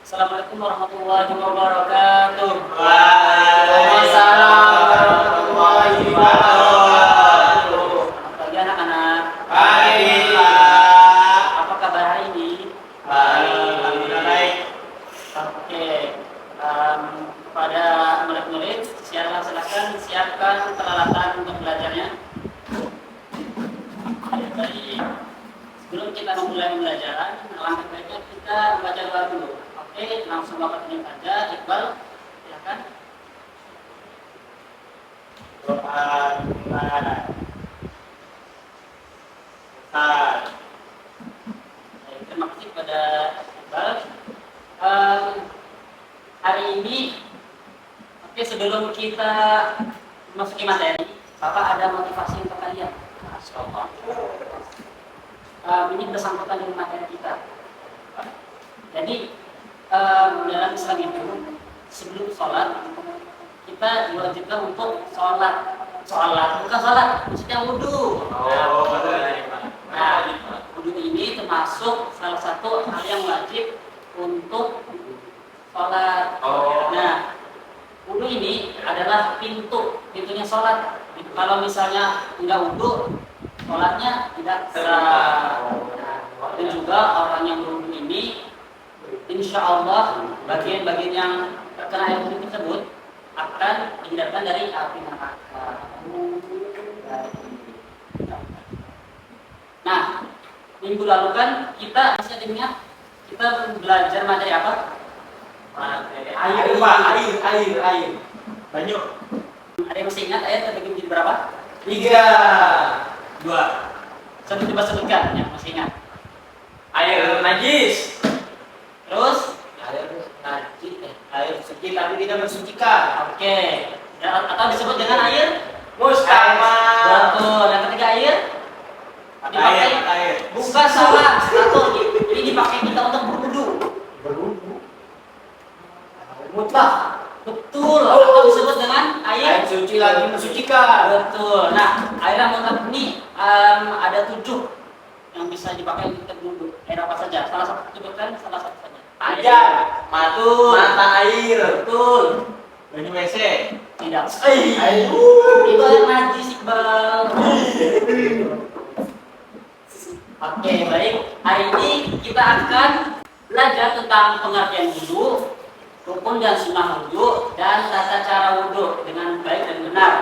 Assalamualaikum warahmatullahi wabarakatuh. Waalaikumsalam warahmatullahi wabarakatuh. Selamat pagi anak-anak. Baik, Pak. Apa kabar hari ini? Baik, alhamdulillah baik. Oke. Pada murid-murid, silakan siapkan peralatan untuk belajarnya. Baik. Sebelum kita memulai pembelajaran, alangkah baiknya kita membaca doa dulu. Oke, langsung bapak tunjuk saja. Iqbal, silakan. Doa dimulai. Ustaz. Baik, terima kasih kepada Iqbal. Hari ini, oke, sebelum kita memasuki materi, Bapak ada motivasi untuk kalian. Ini bersangkutan dengan materi kita. Jadi dalam Islam itu sebelum sholat kita diwajibkan untuk sholat bukan sholat, maksudnya wudhu. Nah, wudhu ini termasuk salah satu hal yang wajib untuk sholat. Nah, wudhu ini adalah pintunya sholat. Kalau misalnya tidak wudhu, sholatnya tidak sah. Dan juga orang yang berwudhu ini, insya Allah bagian-bagian yang terkena air wudhu tersebut akan dihindarkan dari api neraka. Nah, minggu lalu kan kita masih ingat kita belajar materi apa? Air. Banyak. Ada yang masih ingat ayat terbagi menjadi berapa? 3, 2. Coba sebutkan yang masih ingat. Air najis. Terus Air suci tapi tidak mensucikan. oke. Atau disebut dengan air Mustamal. betul. Yang ketiga air dipakai Air. bukan salah satu. Ini dipakai kita untuk berwudu. Mutlak. Betul. Atau disebut dengan Air air suci lagi mensucikan. betul. Nah, air yang mutlak ini ada 7 yang bisa dipakai untuk berwudu. Air apa saja? Salah satu sebutkan salah satu saja. Ajar. Betul. Mata air. Betul. Banyu WC. Tidak. Air. Itu air najis, Iqbal. Oke, baik. Hari ini kita akan belajar tentang pengertian wudu, rukun dan sunnah wudu, dan tata cara wudu dengan baik dan benar.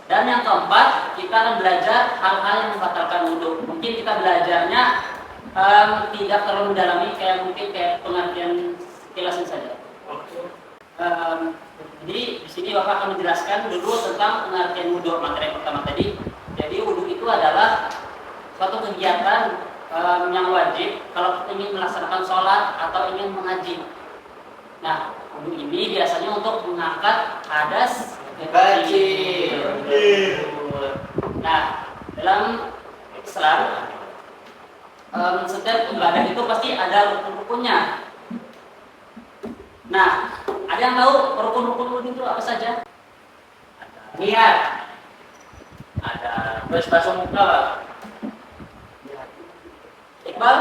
Dan yang keempat, kita akan belajar hal-hal yang membatalkan wudu. Mungkin kita belajarnya tidak terlalu mendalami, mungkin pengertian sekilasan saja. Jadi di sini Bapak akan menjelaskan dulu tentang pengertian wudu, materi pertama tadi. Jadi wudu itu adalah suatu kegiatan yang wajib kalau ingin melaksanakan sholat atau ingin mengaji. Nah, wudu ini biasanya untuk mengangkat hadas kecil. Nah, dalam Islam setiap ibadah itu pasti ada rukun-rukunnya. Nah, ada yang tahu rukun-rukun wudu itu apa saja? Niat. Ada. Terus basuh muka, Pak. Iqbal?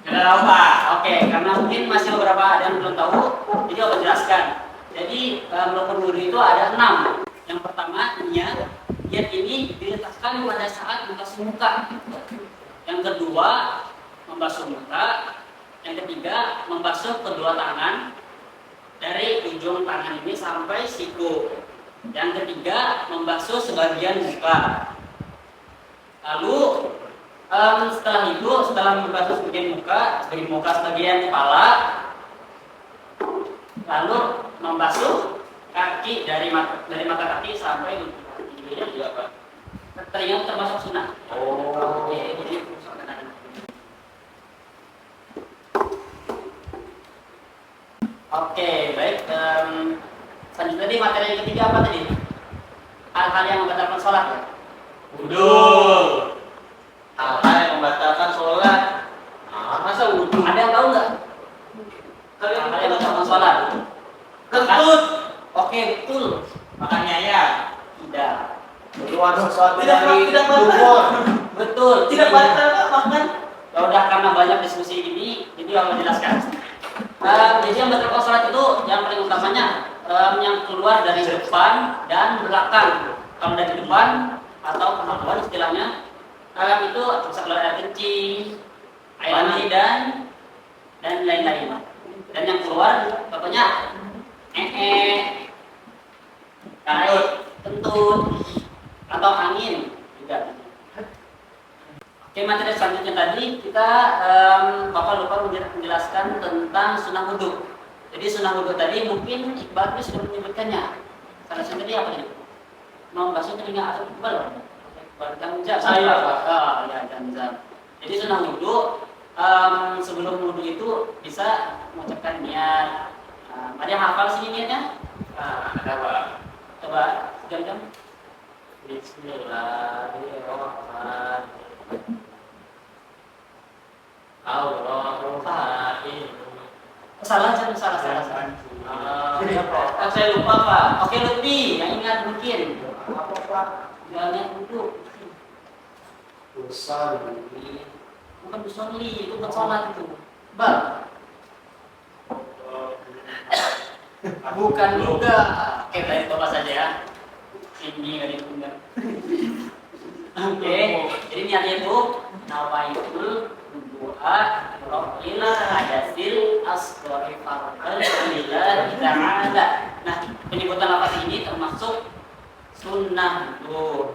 Ada apa? Oke, karena mungkin masih beberapa ada yang belum tahu, jadi aku jelaskan. Jadi rukun wudu itu ada 6. Yang pertama niat. Niat ini diletakkan pada saat membasuh muka. Yang kedua membasuh muka. Yang ketiga membasuh kedua tangan dari ujung tangan ini sampai siku. Yang ketiga membasuh sebagian muka. Lalu setelah membasuh sebagian muka, sebagian kepala, lalu membasuh kaki dari mata kaki sampai lutut kaki. Teringat termasuk sunnah. Oke, jadi oke, baik. Selanjutnya tadi materi yang ketiga apa tadi? Hal-hal yang membatalkan sholat. Wudu. Hal-hal yang membatalkan sholat. Masa wudu? Ada yang tahu nggak? Hal-hal yang membatalkan sholat. Kentut. Oke, betul. Makannya ya. Tidak. Keluar sesuatu Tidak dari batal. dubur. Betul. Tidak batal Pak, makan. Ya udah karena banyak diskusi ini, jadi Bapak jelaskan. Jadi yang batalkan sholat itu yang paling utamanya yang keluar dari depan dan belakang. Kalau dari depan atau kemampuan istilahnya itu bisa keluar air kencing, air mani dan lain-lain. Dan yang keluar contohnya kait, kentut atau angin juga. Oke, materi selanjutnya tadi kita Bapak lupa menjelaskan tentang sunnah wudhu. Jadi sunnah wudhu tadi mungkin Iqbal sudah menyebutkannya. Salah satu tadi apa ini? Membasuh telinga atau Iqbal? Jamzam. Saya, Pak. Ya, Jamzam. Jadi sunnah wudhu sebelum wudhu itu bisa mengucapkan niat. Ada yang hafal sini niatnya? Ada Pak. Coba jam-jam. Bismillahirrahmanirrahim. Allahumma Salah. saya lupa Pak. Oke, Lutfi, yang ingat mungkin. Apa Pak? Jangan ingat dulu. Dosa ini. Bukan usolli, itu bukan sholat itu. Bal. Bukan juga. Oke, baik, coba saja ya. Ini nggak diundang. Oke, jadi niatnya itu nawaitul doa rohila hadasil asghari fardhan lillahi ta'ala. Nah, penyebutan lafaz ini termasuk sunnah itu.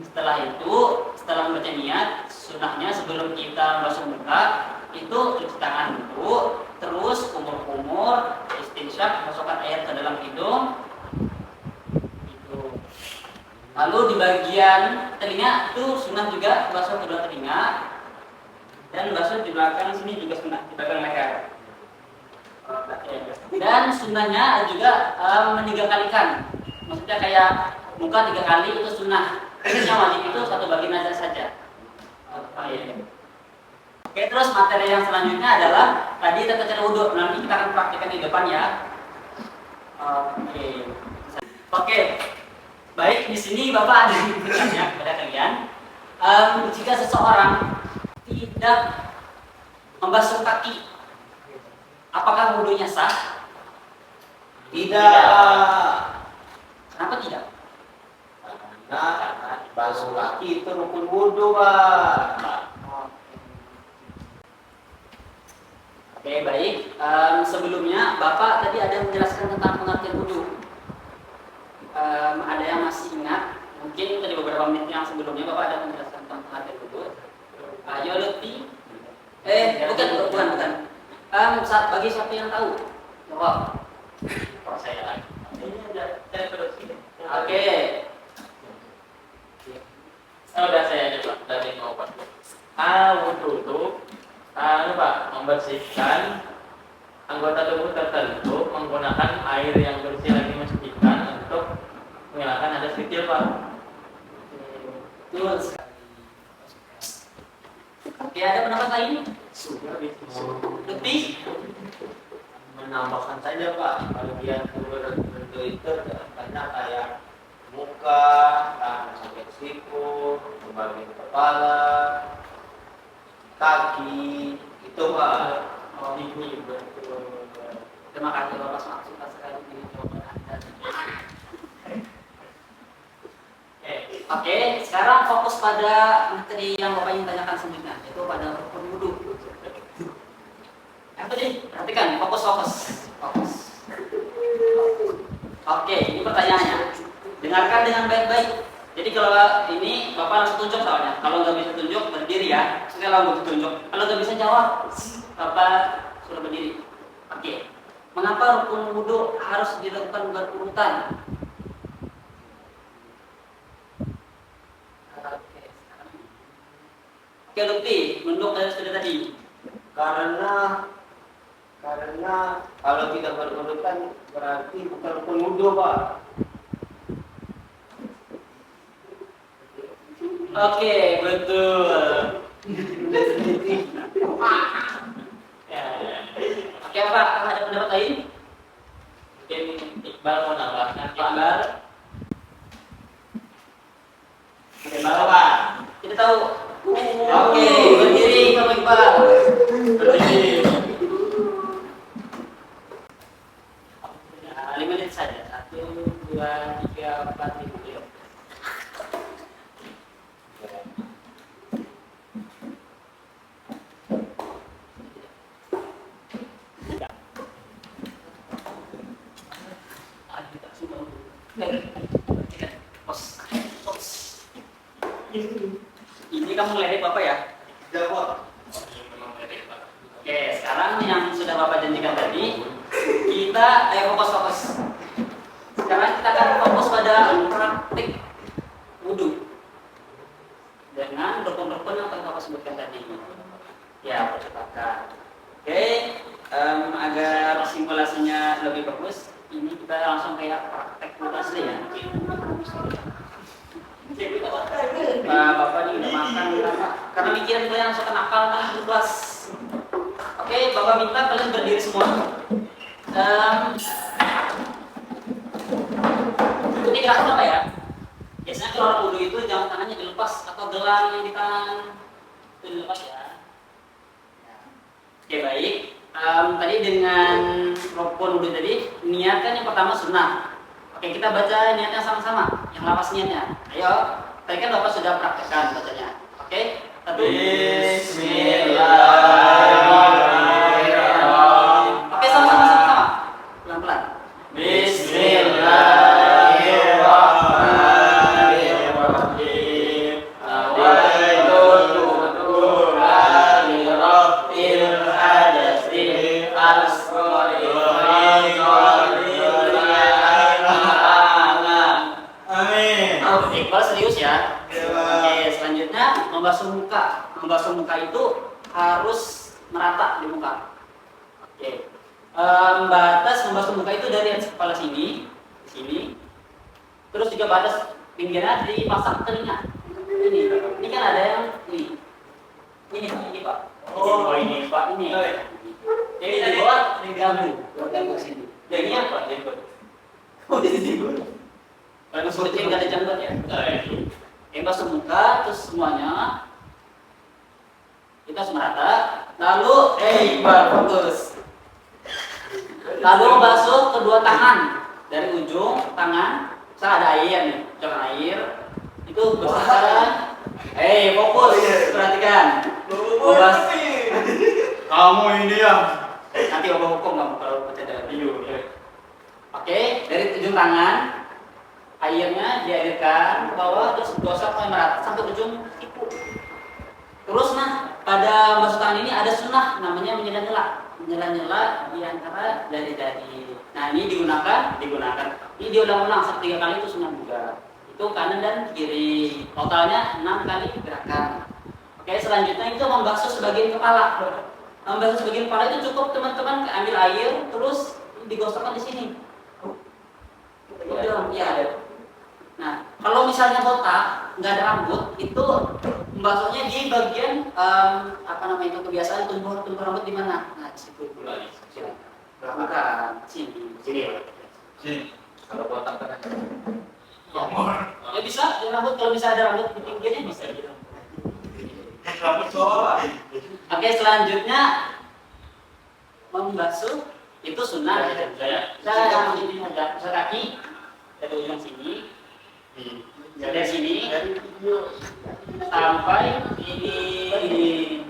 Setelah membaca niat, sunnahnya sebelum kita membasuh muka itu cuci tangan dulu, terus kumur-kumur, istinsyak, masukkan air ke dalam hidung. Lalu di bagian telinga itu sunnah juga basuh kedua telinga dan basuh di belakang sini juga sunnah di belakang leher. Dan sunnahnya juga meninggalkan, maksudnya kayak muka 3 kali itu sunnah. Yang wajib itu 1 bagian aja saja. Oke, terus materi yang selanjutnya adalah tadi tata cara wudhu. Nanti kita akan praktikkan di depan ya. Oke. Baik, di sini Bapak ada yang bertanya kepada kalian, jika seseorang tidak membasuh kaki, apakah wudhunya sah? Tidak. Kenapa tidak? Karena basuh kaki itu rukun wudhu Pak. Oke, baik. Sebelumnya Bapak tadi ada menjelaskan tentang pengertian wudhu. Ada yang masih ingat? Mungkin tadi beberapa menit yang sebelumnya Bapak ada menjelaskan tentang pengertian wudhu. Ayo Lutfi. Bukan. Bagi siapa yang tahu? Jawab. Kalau saya lagi. Saya terus ini. Oke. Sudah saya coba dari obat. Wudhu itu Pak, membersihkan anggota tubuh tertentu menggunakan air yang bersih lagi mensucikan untuk menghilangkan hadas kecil Pak. Betul sekali. Oke, ada pendapat lain? Sudah Lebih? menambahkan saja Pak. Kalau dia bentuk itu banyak kayak muka, tangan sampai siku, bagian kepala, kaki, itu Pak. Ini betul. Terima kasih Bapak, sangat suka sekali ini jawaban Anda. Oke, sekarang fokus pada materi yang Bapak ingin tanyakan selanjutnya, yaitu pada rukun wudhu. Apa nih? Perhatikan, fokus. Oke, ini pertanyaannya. Dengarkan dengan baik-baik. Jadi kalau ini Bapak langsung tunjuk soalnya. Kalau nggak bisa tunjuk, berdiri ya. Setelah nggak tunjuk. Kalau nggak bisa jawab, Bapak suruh berdiri. Oke. Mengapa rukun wudhu harus dilakukan berurutan? Oke, Lutfi, menurut sudah tadi. Karena kalau tidak berurutan berarti bukan rukun wudhu Pak. Oke, betul. Oke, Pak, ada pendapat lain? Mungkin Iqbal mau nambahkan. Iqbal. Iqbal Pak. Kita tahu. Oke, berdiri Bapak Iqbal. kita melihat Bapak ya. Jawab. Oke, sekarang yang sudah Bapak janjikan tadi, kita fokus. Sekarang kita akan fokus pada praktik wudhu dengan rukun-rukun yang telah Bapak sebutkan tadi. Ya, percepatkan. Oke, agar simulasinya lebih bagus, ini kita langsung kayak praktek wudhu asli ya. Bapak ini udah makan karena mikiran kalian langsung kenakal kan tugas. Oke, Bapak minta kalian berdiri semua. Ini gerakan apa ya? Biasanya kalau orang wudhu itu jam tangannya dilepas atau gelang yang di tangan itu dilepas ya. Oke, baik. Tadi dengan rukun wudhu tadi, niatkan yang pertama sunnah. Oke, kita baca niatnya sama-sama. Yang lapas niatnya. Ayo. Tadi kan Bapak sudah praktekkan bacanya. Oke. Satu. Bismillahirrahmanirrahim. Oke, sama-sama. Pelan-pelan. Bismillahirrahmanirrahim. Iqbal serius ya. Oke, selanjutnya membasuh muka. Membasuh muka itu harus merata di muka. Oke. Batas membasuh muka itu dari atas kepala sini, sini. Terus juga batas pinggirnya dipasang telinga. Ini kan ada yang ini. Ini Pak. Oh, ini Pak, ini. Jadi di bawah ganggu sini. Jadi apa? Oh, di sini. Kalau seperti nggak ada janggut ya. Basuh muka terus semuanya kita harus merata. Lalu fokus. Lalu basuh kedua tangan dari ujung tangan. Misalnya ada air nih, jangan air. Itu besar. Fokus. Perhatikan. Kamu ini ya. Nanti Bapak hukum kamu kalau bercanda. Oke, dari ujung tangan airnya dialirkan ke bawah terus gosok sampai merata sampai ujung siku. Terus pada basuh tangan ini ada sunnah namanya menyela-nyela di antara jari-jari. Nah, ini digunakan. Ini diulang-ulang 3 kali itu sunnah juga. Itu kanan dan kiri. Totalnya 6 kali gerakan. Oke, selanjutnya itu membasuh sebagian kepala. Membasuh sebagian kepala itu cukup teman-teman ambil air terus digosokkan di sini. Ya. Nah, kalau misalnya botak, nggak ada rambut, itu membasuhnya di bagian itu kebiasaan tumbuh rambut di mana? Nah, di situ. Sini. Bukan. Sini. Kalau botak kan. Ya bisa, di rambut kalau bisa ada rambut di pinggirnya bisa gitu. Rambut cowok. Oke, selanjutnya membasuh itu sunnah. Saya ini ada kaki dari ujung sini. Dari sini sampai ini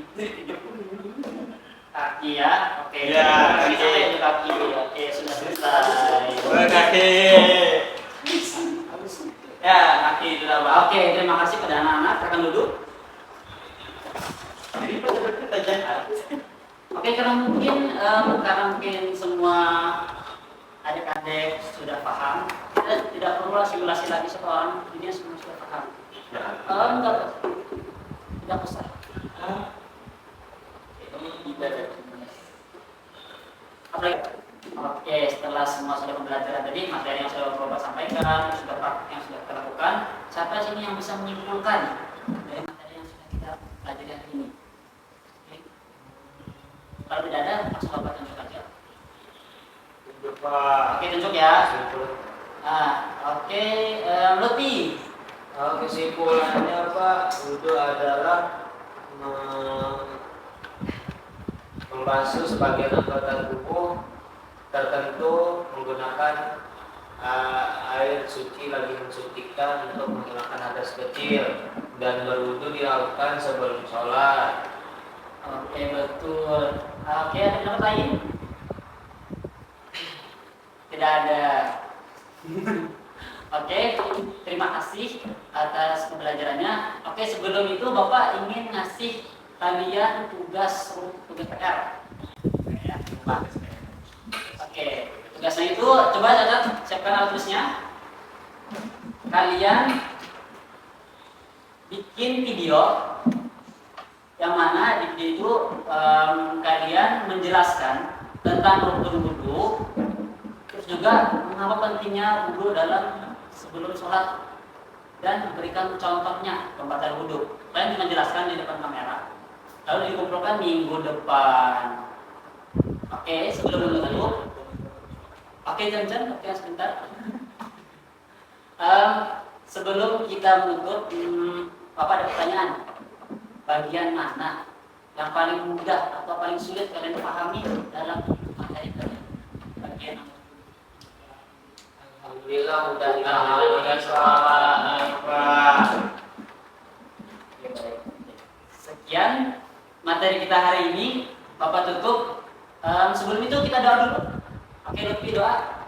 kaki ya. Oke. Ya, Sampai kaki. Oke, sudah selesai. Kaki. Ya, kaki sudah Pak. Oke, terima kasih pada anak-anak. Silakan duduk. Oke, karena mungkin semua adik-adik sudah paham, tidak perlu simulasi lagi seorang, ini semua sudah paham. Enggak, tidak usah. Oke, setelah semua sudah pembelajaran tadi, materi yang sudah Bapak sampaikan, sudah praktik yang sudah kita lakukan, siapa sini yang bisa menyimpulkan dari materi yang sudah kita pelajari hari ini? Oke. Kalau tidak ada, langsung Bapak tunjuk aja. Oke, tunjuk ya. Oke, Lutfi. Kesimpulannya Pak, wudhu adalah membasuh sebagian anggota tubuh tertentu menggunakan air suci lagi mensucikan untuk menghilangkan hadas kecil dan berwudhu dilakukan sebelum sholat. Oke, betul. Oke, ada pendapat lain? Tidak ada. Oke, terima kasih atas pembelajarannya. Oke, sebelum itu Bapak ingin ngasih kalian tugas PR. Ya, Pak. Oke, tugasnya itu coba catat, siapkan alat tulisnya. Kalian bikin video yang mana di video itu kalian menjelaskan tentang rukun wudu, terus juga mengapa pentingnya wudu dalam sebelum sholat dan berikan contohnya pembatal wudu. Kalian cuma jelaskan di depan kamera, lalu dikumpulkan minggu depan. Oke, sebelum menutup. Oke, Jan, oke sebentar. Sebelum kita menutup, Bapak ada pertanyaan. Bagian mana yang paling mudah atau paling sulit kalian pahami dalam materi kalian? Bagian apa? Alhamdulillah mudah Sekian materi kita hari ini. Bapak tutup. Sebelum itu kita doa dulu. Oke, Lutfi doa.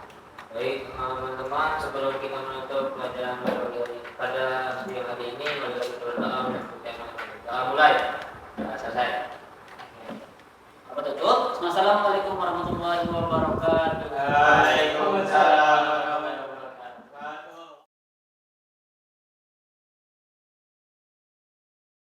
Baik teman-teman, sebelum kita menutup pelajaran pada siang hari ini, mari kita berdoa untuk mulai.